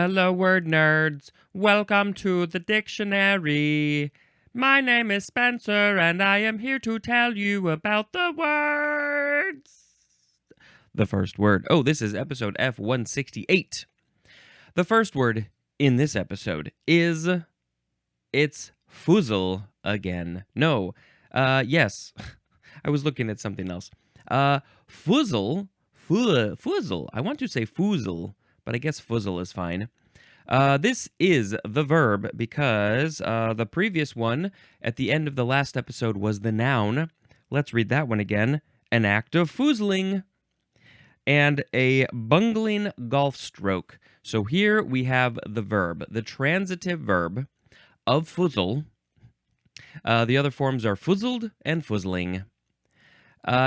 Hello, word nerds. Welcome to the dictionary. My name is Spencer, and I am here to tell you about the words. The first word. Oh, this is episode F168. The first word in this episode is it's foozle again. No. Yes. I was looking at something else. Foozle. I want to say foozle, but I guess fuzzle is fine. This is the verb because the previous one at the end of the last episode was the noun. Let's read that one again. An act of foozling and a bungling golf stroke. So here we have the verb, the transitive verb of fuzzle. The other forms are fuzzled and fuzzling.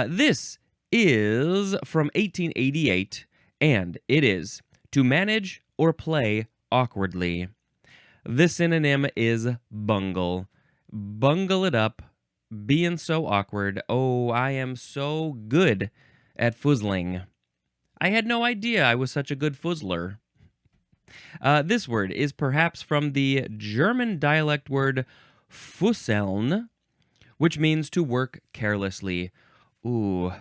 This is from 1888, and it is to manage or play awkwardly. The synonym is bungle. Bungle it up, being so awkward. Oh, I am so good at fuzzling. I had no idea I was such a good fuzzler. This word is perhaps from the German dialect word fusseln, which means to work carelessly. Ooh,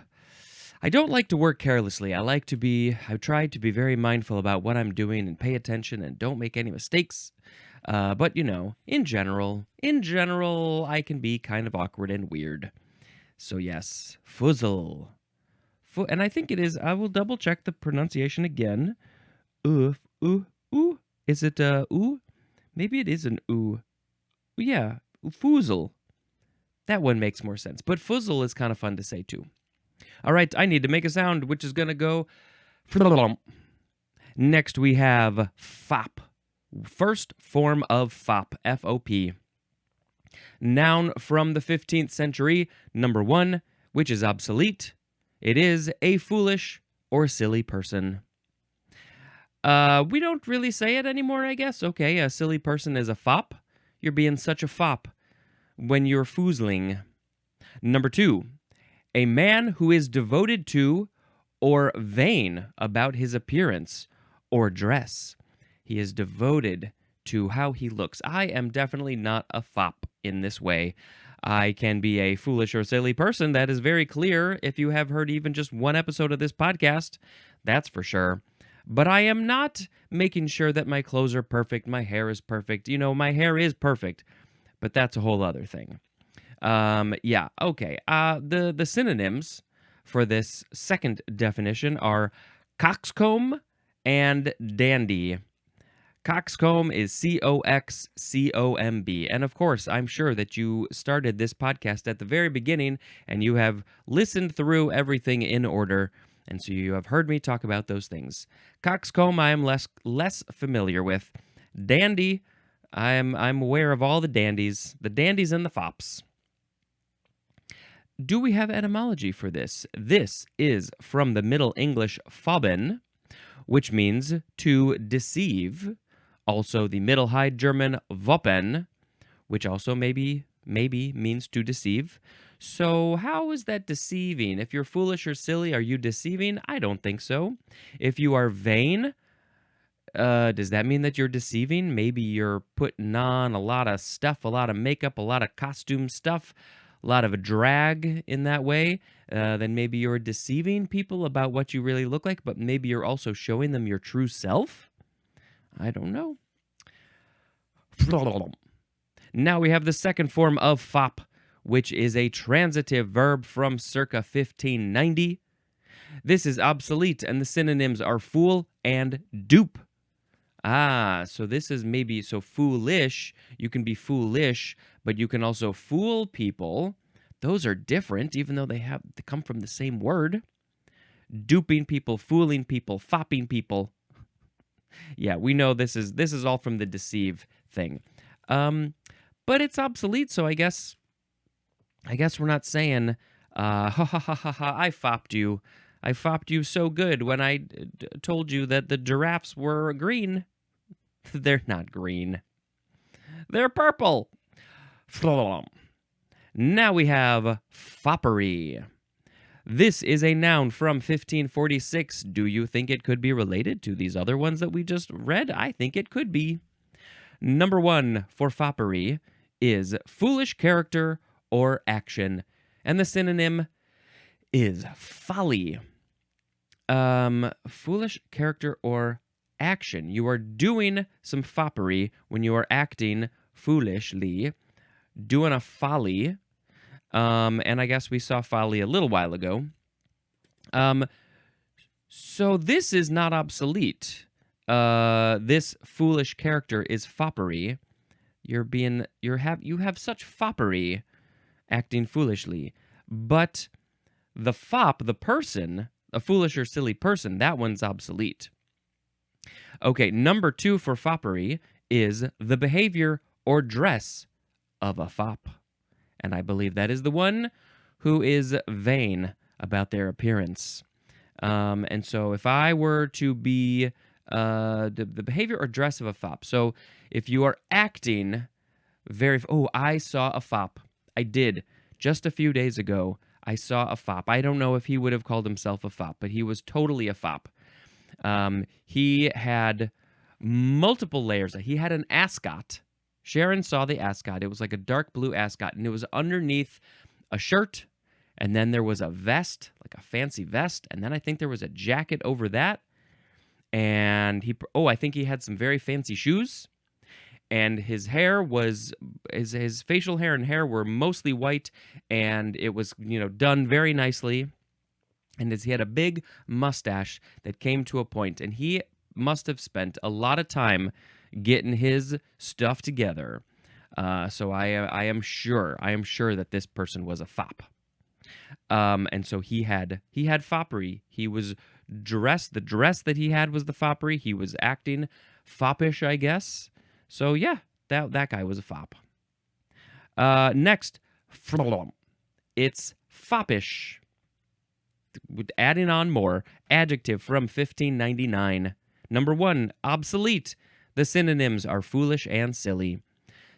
I don't like to work carelessly. I try to be very mindful about what I'm doing and pay attention and don't make any mistakes. But in general, I can be kind of awkward and weird. So yes, fuzzle. And I think it is, I will double check the pronunciation again. Ooh. Is it ooh? Maybe it is an ooh. Yeah, foozle. That one makes more sense. But fuzzle is kind of fun to say too. All right, I need to make a sound, which is going to go... Next, we have fop. First form of fop, F-O-P. Noun from the 15th century, number 1, which is obsolete. It is a foolish or silly person. We don't really say it anymore, I guess. Okay, a silly person is a fop. You're being such a fop when you're foozling. Number 2, a man who is devoted to or vain about his appearance or dress. He is devoted to how he looks. I am definitely not a fop in this way. I can be a foolish or silly person. That is very clear if you have heard even just one episode of this podcast. That's for sure. But I am not making sure that my clothes are perfect, my hair is perfect. My hair is perfect, but that's a whole other thing. Yeah, okay. The synonyms for this second definition are coxcomb and dandy. Coxcomb is C-O-X-C-O-M-B. And of course, I'm sure that you started this podcast at the very beginning and you have listened through everything in order. And so you have heard me talk about those things. Coxcomb, I am less familiar with. Dandy, I'm aware of all the dandies and the fops. Do we have etymology for this? This is from the Middle English fobben, which means to deceive. Also the Middle High German woppen, which also maybe means to deceive. So how is that deceiving? If you're foolish or silly, are you deceiving? I don't think so. If you are vain, does that mean that you're deceiving? Maybe you're putting on a lot of stuff, a lot of makeup, a lot of costume stuff, a lot of a drag in that way. Then maybe you're deceiving people about what you really look like, but maybe you're also showing them your true self. I don't know. Now we have the second form of fop, which is a transitive verb from circa 1590. This is obsolete, and the synonyms are fool and dupe. So this is so foolish. You can be foolish, but you can also fool people. Those are different, even though they come from the same word. Duping people, fooling people, fopping people. Yeah, we know this is all from the deceive thing. But it's obsolete, so I guess we're not saying, ha ha ha ha ha, I fopped you. I fopped you so good when I told you that the giraffes were green. They're not green. They're purple. Now we have foppery. This is a noun from 1546. Do you think it could be related to these other ones that we just read? I think it could be. Number 1 for foppery is foolish character or action, and the synonym is folly. Foolish character or action. You are doing some foppery when you are acting foolishly, doing a folly. And I guess we saw folly a little while ago. So this is not obsolete. This foolish character is foppery. You have such foppery acting foolishly. But the fop, the person, a foolish or silly person, that one's obsolete. Okay, number 2 for foppery is the behavior or dress of a fop. And I believe that is the one who is vain about their appearance. And so if I were to be the behavior or dress of a fop. So if you are acting I saw a fop. I did. Just a few days ago, I saw a fop. I don't know if he would have called himself a fop, but he was totally a fop. He had multiple layers. He had an ascot. Sharon saw the ascot. It was like a dark blue ascot, and it was underneath a shirt, and then there was a vest, like a fancy vest, and then I think there was a jacket over that, and I think he had some very fancy shoes, and his hair was, his facial hair and hair were mostly white, and it was, done very nicely, and he had a big mustache that came to a point, and he must have spent a lot of time getting his stuff together. So I am sure that this person was a fop. And so he had foppery. He was dressed. The dress that he had was the foppery. He was acting foppish, I guess. So yeah, that guy was a fop. Next, it's foppish. Adding on more, adjective from 1599. Number 1, obsolete. The synonyms are foolish and silly.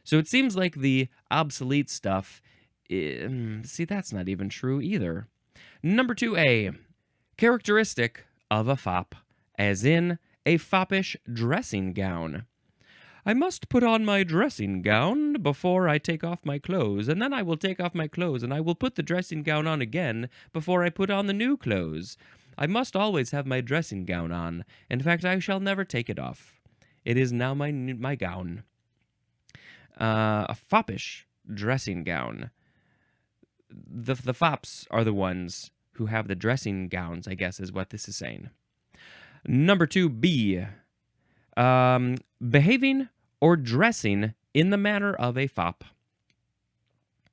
So it seems like the obsolete stuff, see, that's not even true either. Number 2A, characteristic of a fop, as in a foppish dressing gown. I must put on my dressing gown before I take off my clothes, and then I will take off my clothes, and I will put the dressing gown on again before I put on the new clothes. I must always have my dressing gown on. In fact, I shall never take it off. It is now my gown. A foppish dressing gown. The fops are the ones who have the dressing gowns, I guess is what this is saying. Number 2B. Behaving or dressing in the manner of a fop.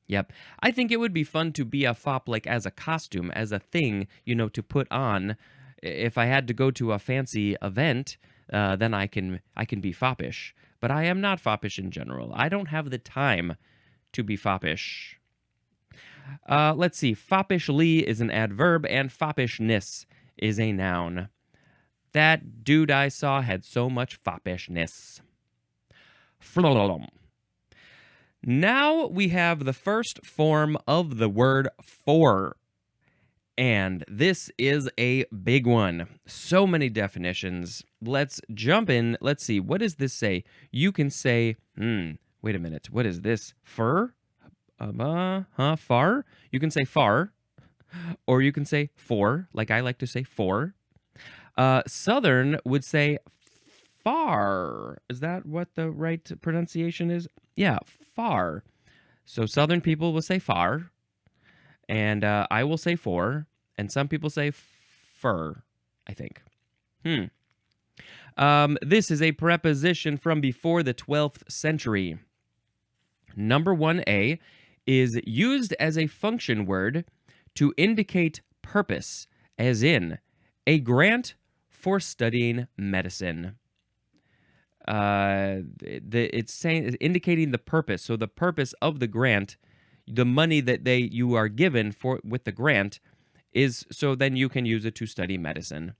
Yep. I think it would be fun to be a fop, like as a costume, as a thing, to put on. If I had to go to a fancy event, then I can be foppish. But I am not foppish in general. I don't have the time to be foppish. Let's see. Foppishly is an adverb, and foppishness is a noun. That dude I saw had so much foppishness. Now we have the first form of the word for. And this is a big one. So many definitions. Let's jump in. Let's see. What does this say? You can say, wait a minute. What is this? Fur? Far? You can say far. Or you can say for, like I like to say for. Southern would say far. Is that what the right pronunciation is? Yeah, far. So Southern people will say far. And I will say for, and some people say fur, I think. This is a preposition from before the 12th century. Number 1A is used as a function word to indicate purpose, as in a grant for studying medicine. It's indicating the purpose. So the purpose of the grant, the money that you are given with the grant, is so then you can use it to study medicine.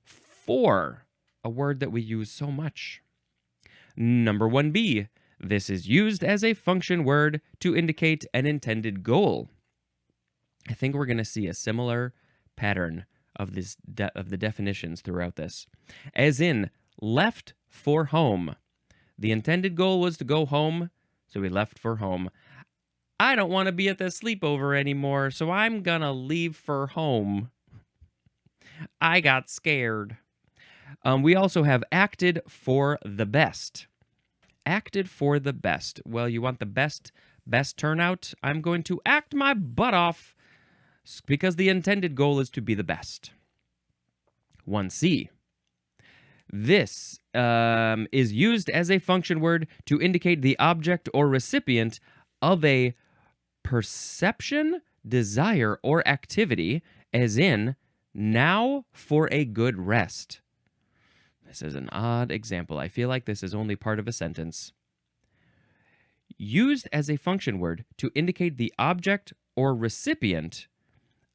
For, a word that we use so much. Number 1B, this is used as a function word to indicate an intended goal. I think we're going to see a similar pattern of of the definitions throughout this. As in, left for home. The intended goal was to go home, so we left for home. I don't want to be at the sleepover anymore, so I'm going to leave for home. I got scared. We also have acted for the best. Acted for the best. Well, you want the best turnout? I'm going to act my butt off because the intended goal is to be the best. 1C. This is used as a function word to indicate the object or recipient of a perception, desire, or activity, as in, now for a good rest. This is an odd example. I feel like this is only part of a sentence. Used as a function word to indicate the object or recipient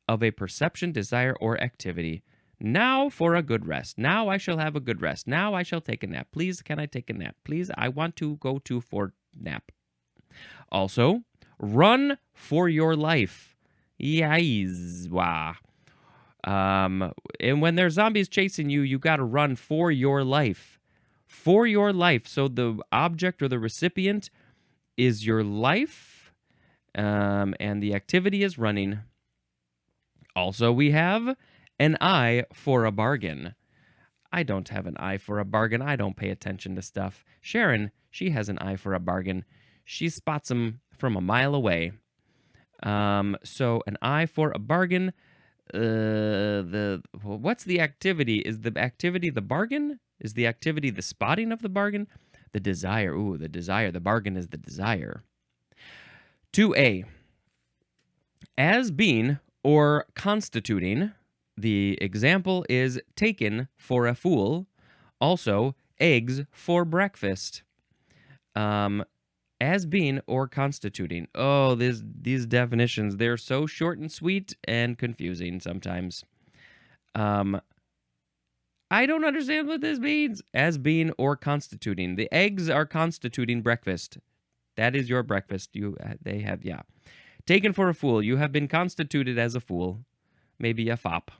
of a perception, desire, or activity. Now for a good rest. Now I shall have a good rest. Now I shall take a nap. Please, can I take a nap? Please, I want to go to for nap. Also, run for your life. Yizwa. And when there's zombies chasing you, you got to run for your life. For your life. So the object or the recipient is your life, and the activity is running. Also, we have an eye for a bargain. I don't have an eye for a bargain. I don't pay attention to stuff. Sharon, she has an eye for a bargain. She spots them from a mile away. So an eye for a bargain. What's the activity? Is the activity the bargain? Is the activity the spotting of the bargain? The desire. Ooh, the desire. The bargain is the desire. 2A. As being or constituting. The example is taken for a fool. Also, eggs for breakfast. As being or constituting. Oh, these definitions, they're so short and sweet and confusing sometimes. I don't understand what this means. As being or constituting. The eggs are constituting breakfast. That is your breakfast. They have, yeah. Taken for a fool. You have been constituted as a fool. Maybe a fop.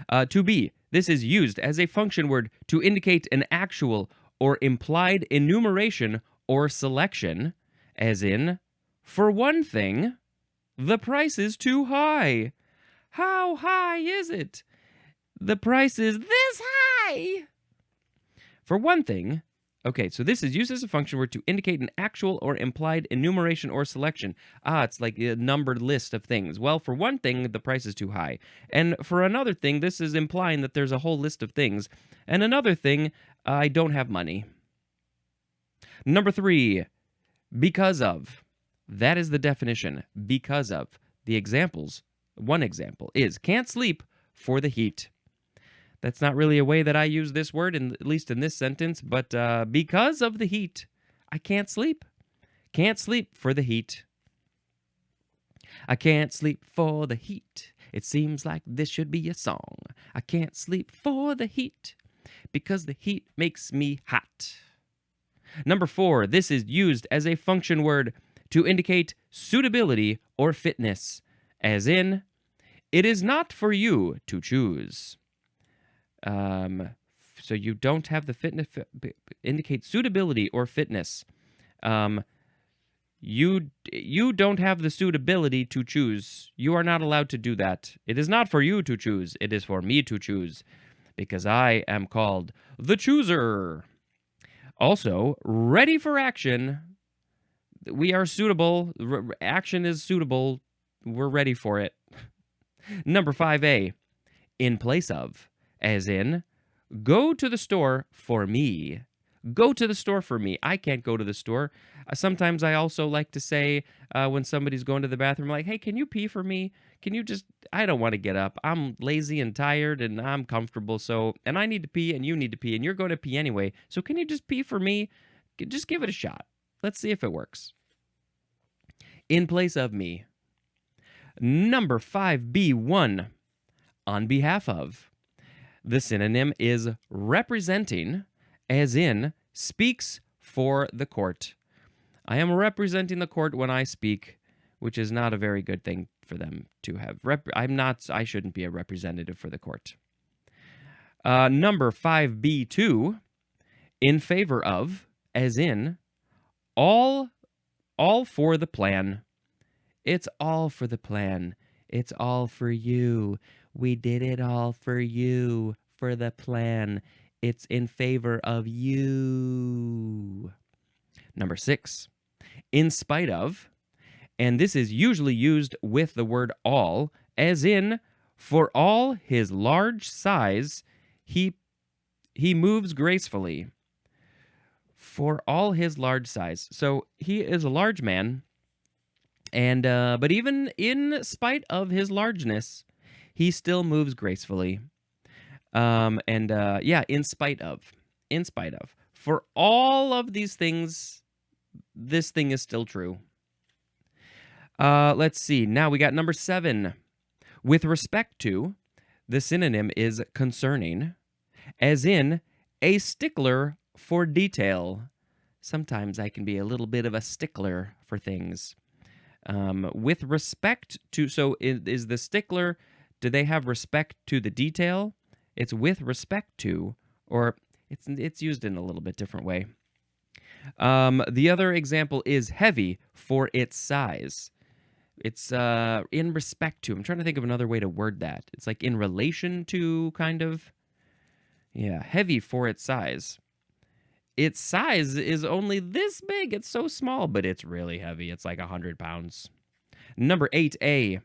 2B. This is used as a function word to indicate an actual or implied enumeration or selection, as in, for one thing, the price is too high. How high is it? The price is this high. For one thing, okay, so this is used as a function word to indicate an actual or implied enumeration or selection. It's like a numbered list of things. Well, for one thing, the price is too high. And for another thing, this is implying that there's a whole list of things. And another thing, I don't have money. Number 3, because of. That is the definition, because of. The examples, one example is, can't sleep for the heat. That's not really a way that I use this word, at least in this sentence, but because of the heat, I can't sleep. Can't sleep for the heat. I can't sleep for the heat. It seems like this should be a song. I can't sleep for the heat because the heat makes me hot. Number 4, this is used as a function word to indicate suitability or fitness, as in, it is not for you to choose. So you don't have the fitness, indicate suitability or fitness. You don't have the suitability to choose. You are not allowed to do that. It is not for you to choose. It is for me to choose, because I am called the chooser. Also, ready for action. We are suitable. Action is suitable. We're ready for it. Number 5A, in place of, as in, go to the store for me. Go to the store for me. I can't go to the store. Sometimes I also like to say when somebody's going to the bathroom, like, hey, can you pee for me? Can you just, I don't want to get up. I'm lazy and tired and I'm comfortable. So, and I need to pee and you need to pee and you're going to pee anyway. So can you just pee for me? Just give it a shot. Let's see if it works. In place of me. Number 5B1, on behalf of. The synonym is representing, as in, speaks for the court. I am representing the court when I speak. which is not a very good thing for them to have. I shouldn't be a representative for the court. Number 5B2, in favor of, as in, all for the plan. It's all for the plan. It's all for you. We did it all for you, for the plan. It's in favor of you. Number 6, in spite of, and this is usually used with the word all, as in, for all his large size, he moves gracefully. For all his large size. So he is a large man, and but even in spite of his largeness, he still moves gracefully. In spite of. For all of these things, this thing is still true. Let's see. Now we got number 7. With respect to, the synonym is concerning, as in a stickler for detail. Sometimes I can be a little bit of a stickler for things. With respect to, so is the stickler, do they have respect to the detail? It's with respect to, or it's used in a little bit different way. The other example is heavy for its size. It's in respect to. I'm trying to think of another way to word that. It's like in relation to, kind of. Yeah, heavy for its size. Its size is only this big. It's so small, but it's really heavy. It's like 100 pounds. Number 8A.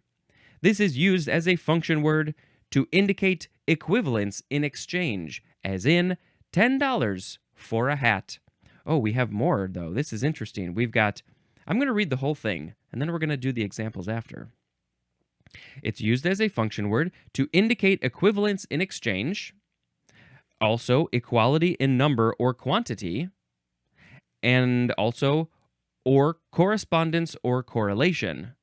This is used as a function word to indicate equivalence in exchange, as in $10 for a hat. Oh, we have more, though. This is interesting. We've got, I'm going to read the whole thing, and then we're going to do the examples after. It's used as a function word to indicate equivalence in exchange, also equality in number or quantity, and also or correspondence or correlation.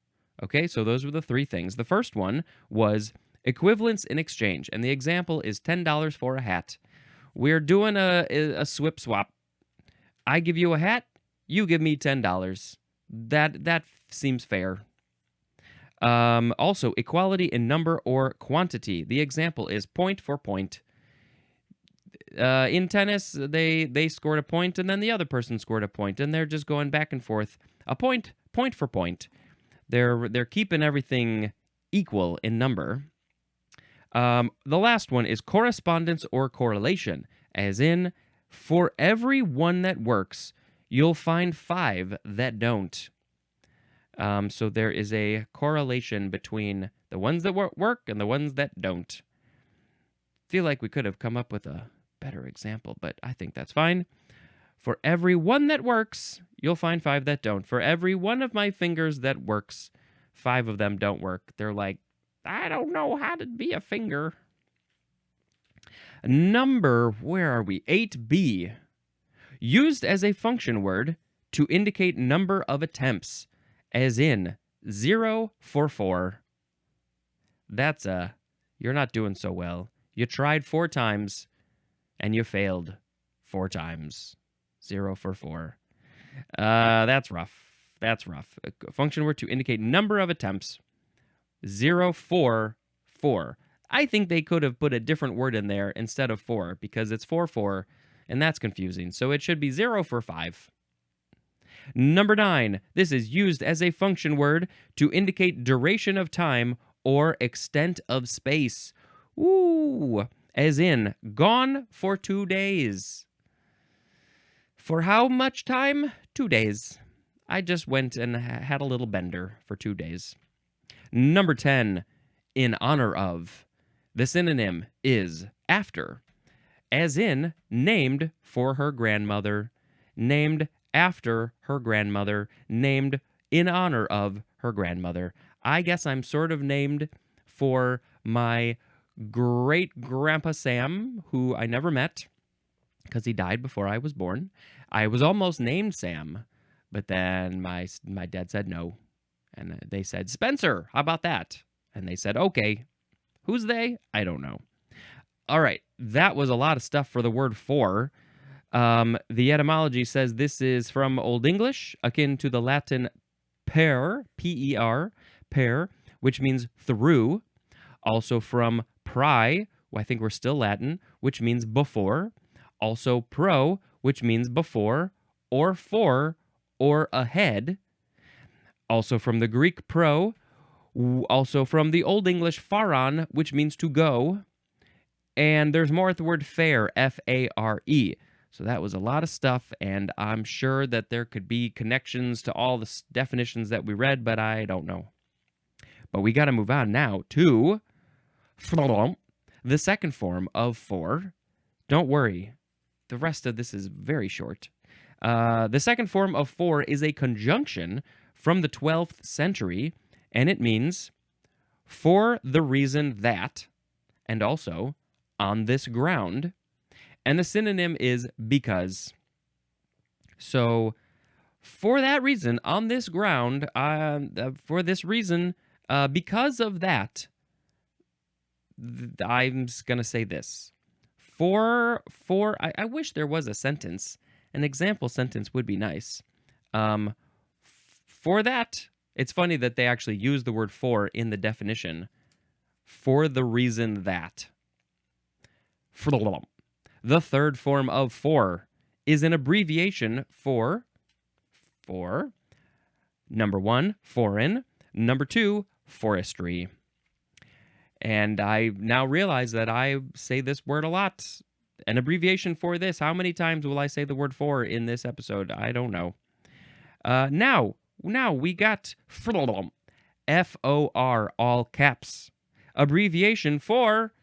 Okay, so those were the 3 things. The first one was equivalence in exchange, and the example is $10 for a hat. We're doing a swip swap. I give you a hat, you give me $10. That seems fair. Also, equality in number or quantity. The example is point for point. In tennis, they scored a point, and then the other person scored a point, and they're just going back and forth. A point for point. They're keeping everything equal in number. The last one is correspondence or correlation, as in, for every one that works, you'll find 5 that don't. So there is a correlation between the ones that work and the ones that don't. Feel like we could have come up with a better example, but I think that's fine. For every one that works, you'll find 5 that don't. For every one of my fingers that works, 5 of them don't work. They're like, I don't know how to be a finger. Number, where are we? 8B. Used as a function word to indicate number of attempts, as in 0 for 4. That's you're not doing so well. You tried 4 times, and you failed 4 times. 0 for 4. That's rough. That's rough. A function word to indicate number of attempts. 0 for 4. I think they could have put a different word in there instead of 4, because it's 4, and that's confusing. So it should be 0 for 5. Number 9. This is used as a function word to indicate duration of time or extent of space. Ooh, as in, gone for 2 days. For how much time? 2 days. I just went and had a little bender for 2 days. Number 10, in honor of. The synonym is after, as in named for her grandmother, named after her grandmother, named in honor of her grandmother. I guess I'm sort of named for my great-grandpa Sam, who I never met because he died before I was born. I was almost named Sam, but then my dad said no. And they said, Spencer, how about that? And they said, okay. Who's they? I don't know. All right, that was a lot of stuff for the word for. The etymology says this is from Old English, akin to the Latin per, P-E-R, per, which means through. Also from pri, I think we're still Latin, which means before. Also pro, which means before, or for, or ahead. Also from the Greek pro, also from the Old English pharon, which means to go. And there's more at the word fare, F-A-R-E. So that was a lot of stuff, and I'm sure that there could be connections to all the definitions that we read, but I don't know. But we got to move on now to the second form of for. Don't worry, the rest of this is very short. The second form of for is a conjunction from the 12th century, and it means for the reason that, and also on this ground. And the synonym is because. So, for that reason, on this ground, for this reason, because of that, I'm going to say this. I wish there was a sentence. An example sentence would be nice. For that, it's funny that they actually use the word for in the definition. For the reason that. The third form of for is an abbreviation for number 1, foreign, number 2, forestry. And I now realize that I say this word a lot. An abbreviation for this. How many times will I say the word for in this episode? I don't know. Now we got F-O-R, all caps. Abbreviation for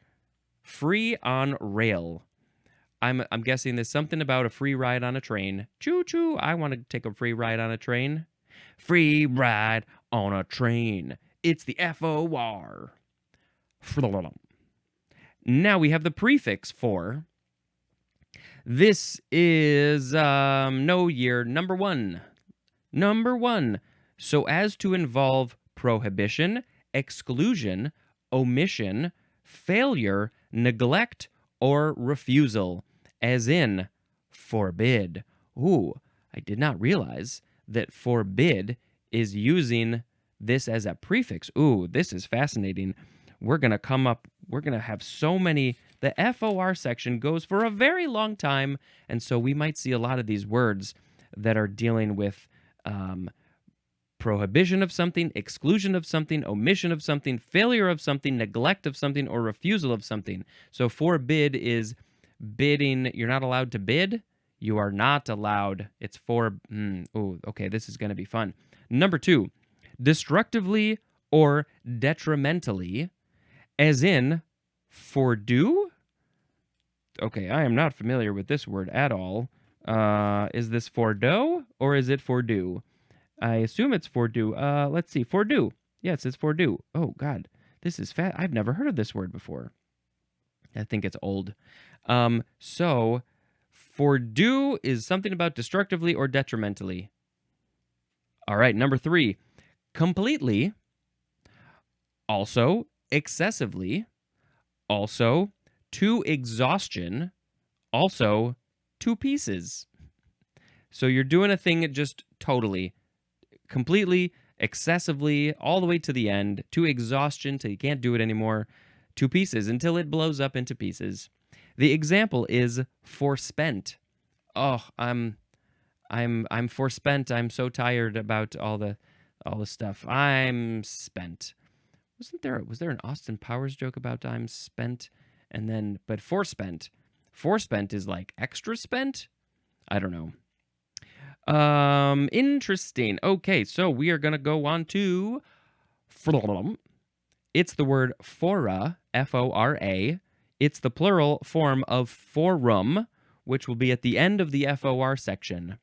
free on rail. I'm guessing there's something about a free ride on a train. Choo-choo, I want to take a free ride on a train. Free ride on a train. It's the F-O-R. Now we have the prefix for. This is no year, number 1. Number 1. So as to involve prohibition, exclusion, omission, failure, neglect, or refusal, as in forbid. Ooh, I did not realize that forbid is using this as a prefix. Ooh, this is fascinating. We're going to have so many. The FOR section goes for a very long time, and so we might see a lot of these words that are dealing with prohibition of something, exclusion of something, omission of something, failure of something, neglect of something, or refusal of something. So forbid is bidding. You're not allowed to bid. You are not allowed. It's for, okay, this is going to be fun. Number 2, destructively or detrimentally, as in fordo. Okay, I am not familiar with this word at all. Is this fordo or is it fordo? I assume it's fordo. Let's see, fordo. Yes, it's fordo. Oh, God, this is fat. I've never heard of this word before. I think it's old. So fordo is something about destructively or detrimentally. All right, number 3, completely, also excessively, also to exhaustion, also to pieces. So you're doing a thing just totally, completely, excessively, all the way to the end, to exhaustion, till you can't do it anymore, to pieces, until it blows up into pieces. The example is forspent. Oh, I'm forspent. I'm so tired about all the stuff. I'm spent. Was there an Austin Powers joke about I'm spent? And then, but forspent. Forspent is like extra spent? I don't know. Interesting. Okay, so we are going to go on to it's the word fora, F-O-R-A. It's the plural form of forum, which will be at the end of the FOR section.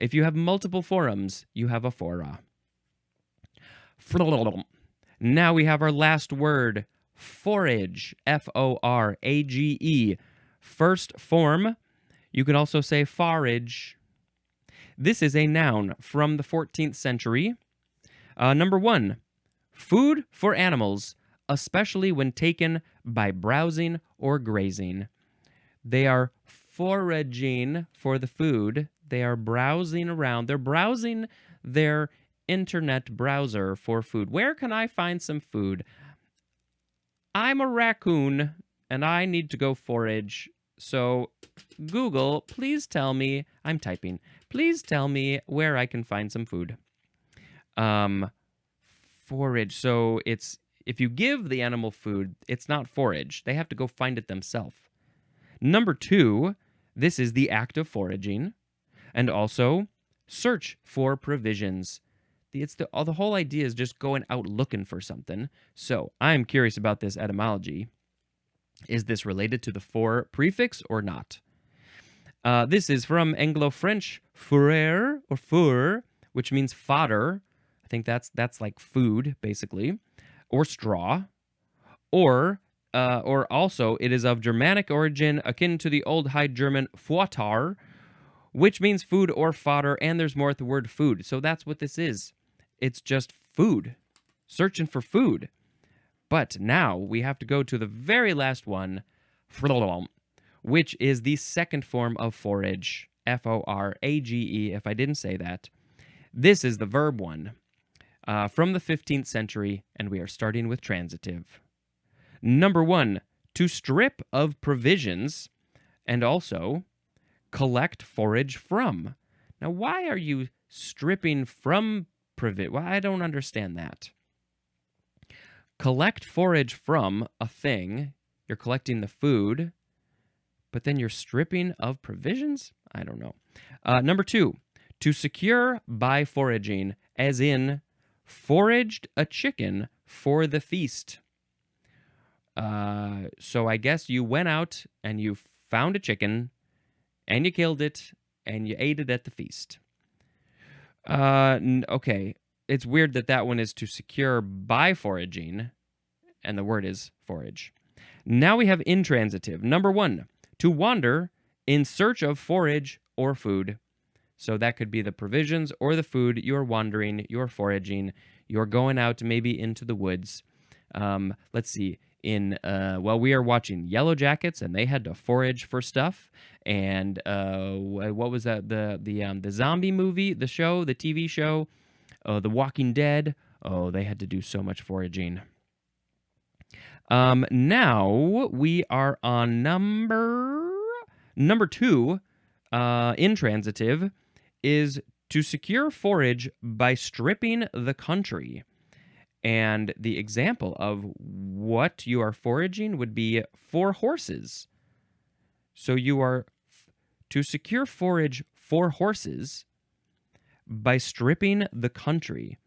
If you have multiple forums, you have a fora. Now we have our last word, forage, F-O-R-A-G-E. First form, you can also say forage. This is a noun from the 14th century. Number 1, food for animals, especially when taken by browsing or grazing. They are foraging for the food. They are browsing around. They're browsing their internet browser for food. Where can I find some food? I'm a raccoon, and I need to go forage. So, Google, please tell me, I'm typing, please tell me where I can find some food. Forage. So, if you give the animal food, it's not forage. They have to go find it themselves. Number 2, this is the act of foraging. And also, search for provisions. The whole idea is just going out looking for something. So I'm curious about this etymology. Is this related to the for prefix or not? This is from Anglo-French fourrure or four, which means fodder. I think that's like food, basically, or straw, or also it is of Germanic origin, akin to the Old High German fotar, which means food or fodder, and there's more at the word food. So that's what this is. It's just food, searching for food. But now we have to go to the very last one, which is the second form of forage, F-O-R-A-G-E, if I didn't say that. This is the verb one from the 15th century, and we are starting with transitive. Number 1, to strip of provisions, and also collect forage from. Now, why are you stripping from well, I don't understand that. Collect forage from a thing. You're collecting the food, but then you're stripping of provisions? I don't know. Number 2, to secure by foraging, as in foraged a chicken for the feast. So I guess you went out and you found a chicken and you killed it and you ate it at the feast. Okay. It's weird that one is to secure by foraging, and the word is forage. Now we have intransitive. Number 1, to wander in search of forage or food. So that could be the provisions or the food. You're wandering, you're foraging, you're going out maybe into the woods. Let's see. We are watching Yellow Jackets, and they had to forage for stuff. And what was that? The zombie movie, the show, the TV show, The Walking Dead. Oh, they had to do so much foraging. Now we are on number 2. Intransitive is to secure forage by stripping the country. And the example of what you are foraging would be for horses. So you are to secure forage for horses by stripping the country.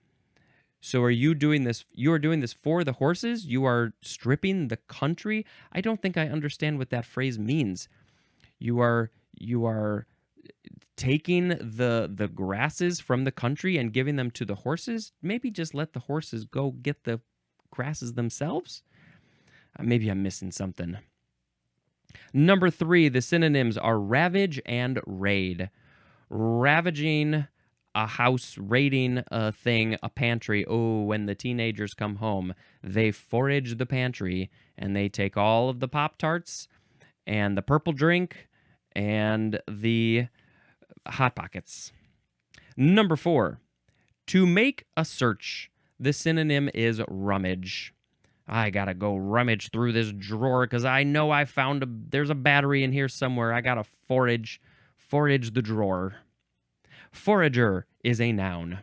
So are you doing this? You are doing this for the horses? You are stripping the country? I don't think I understand what that phrase means. You are taking the grasses from the country and giving them to the horses? Maybe just let the horses go get the grasses themselves? Maybe I'm missing something. Number 3, the synonyms are ravage and raid. Ravaging a house, raiding a thing, a pantry. Oh, when the teenagers come home, they forage the pantry and they take all of the Pop-Tarts and the purple drink and the Hot Pockets. Number 4, to make a search. The synonym is rummage. I gotta go rummage through this drawer because I know I found there's a battery in here somewhere. I gotta forage the drawer. Forager is a noun.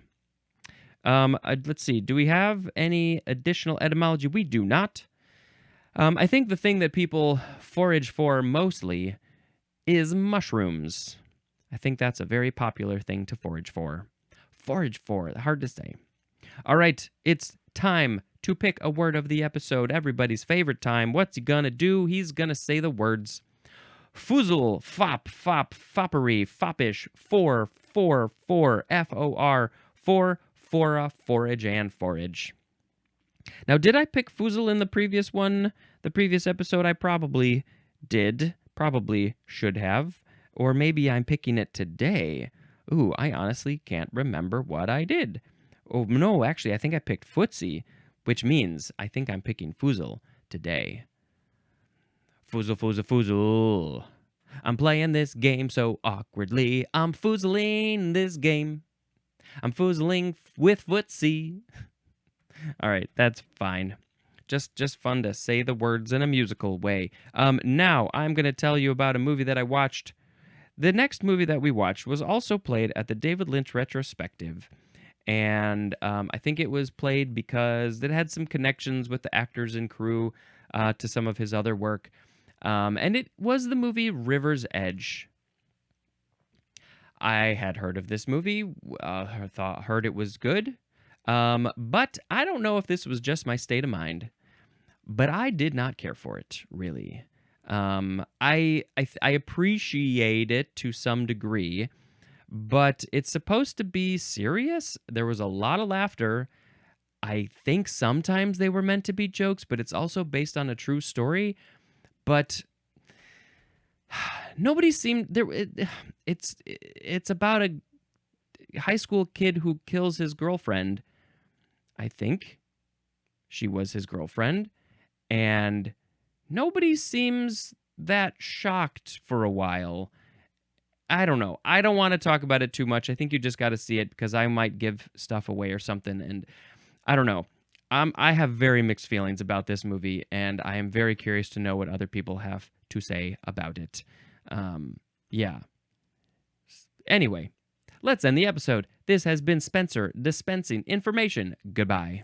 Let's see. Do we have any additional etymology? We do not. I think the thing that people forage for mostly is mushrooms. I think that's a very popular thing to forage for. Forage for, hard to say. All right, it's time to pick a word of the episode. Everybody's favorite time. What's he gonna do? He's gonna say the words. Foozle, fop, foppery, foppish, for, F-O-R, for, fora, forage, and forage. Now, did I pick foozle in the previous one? The previous episode? I probably did. Probably should have. Or maybe I'm picking it today. Ooh, I honestly can't remember what I did. Oh, no, actually, I think I picked footsie, which means I think I'm picking foozle today. Foozle. I'm playing this game so awkwardly. I'm foozling this game. I'm foozling with footsie. All right, that's fine. Just fun to say the words in a musical way. Now I'm going to tell you about a movie that I watched. The next movie that we watched was also played at the David Lynch retrospective. And I think it was played because it had some connections with the actors and crew to some of his other work. And it was the movie River's Edge. I had heard of this movie, heard it was good, but I don't know if this was just my state of mind. But I did not care for it, really. I appreciate it to some degree, but it's supposed to be serious. There was a lot of laughter. I think sometimes they were meant to be jokes, but it's also based on a true story. But nobody seemed there. It's about a high school kid who kills his girlfriend. I think she was his girlfriend. And nobody seems that shocked for a while. I don't know. I don't want to talk about it too much. I think you just got to see it because I might give stuff away or something. And I don't know. I have very mixed feelings about this movie, and I am very curious to know what other people have to say about it. Yeah. Anyway, let's end the episode. This has been Spencer dispensing information. Goodbye.